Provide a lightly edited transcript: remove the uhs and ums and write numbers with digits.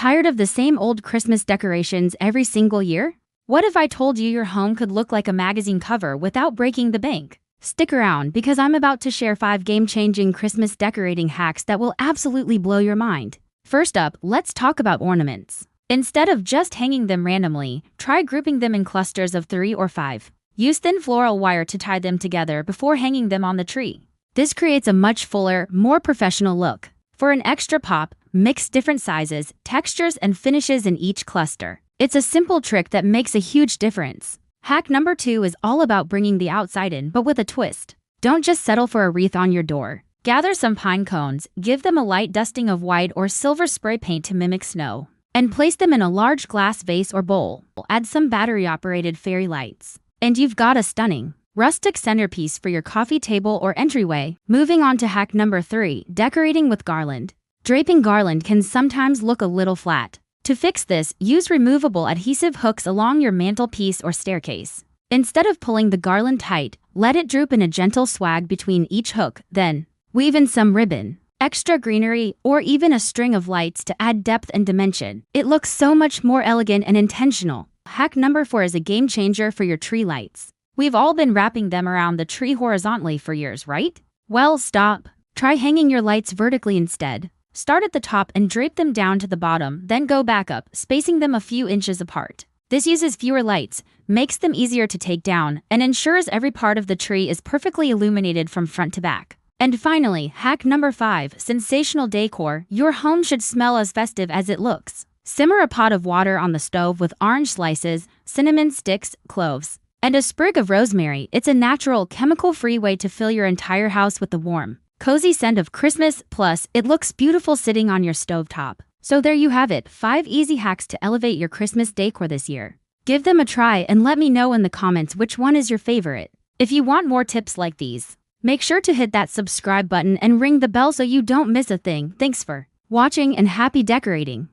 Tired of the same old Christmas decorations every single year? What if I told you your home could look like a magazine cover without breaking the bank? Stick around because I'm about to share 5 game-changing Christmas decorating hacks that will absolutely blow your mind. First up, let's talk about ornaments. Instead of just hanging them randomly, try grouping them in clusters of 3 or 5. Use thin floral wire to tie them together before hanging them on the tree. This creates a much fuller, more professional look. For an extra pop, mix different sizes, textures, and finishes in each cluster. It's a simple trick that makes a huge difference. Hack number 2 is all about bringing the outside in, but with a twist. Don't just settle for a wreath on your door. Gather some pine cones, give them a light dusting of white or silver spray paint to mimic snow, and place them in a large glass vase or bowl. Add some battery-operated fairy lights, and you've got a stunning, rustic centerpiece for your coffee table or entryway. Moving on to hack number 3, decorating with garland. Draping garland can sometimes look a little flat. To fix this, use removable adhesive hooks along your mantelpiece or staircase. Instead of pulling the garland tight, let it droop in a gentle swag between each hook, then weave in some ribbon, extra greenery, or even a string of lights to add depth and dimension. It looks so much more elegant and intentional. Hack number 4 is a game changer for your tree lights. We've all been wrapping them around the tree horizontally for years, right? Well, stop. Try hanging your lights vertically instead. Start at the top and drape them down to the bottom, then go back up, spacing them a few inches apart. This uses fewer lights, makes them easier to take down, and ensures every part of the tree is perfectly illuminated from front to back. And finally, hack number 5, sensational decor. Your home should smell as festive as it looks. Simmer a pot of water on the stove with orange slices, cinnamon sticks, cloves, and a sprig of rosemary. It's a natural, chemical-free way to fill your entire house with the warm, cozy scent of Christmas, plus it looks beautiful sitting on your stovetop. So there you have it, 5 easy hacks to elevate your Christmas decor this year. Give them a try and let me know in the comments which one is your favorite. If you want more tips like these, make sure to hit that subscribe button and ring the bell so you don't miss a thing. Thanks for watching and happy decorating.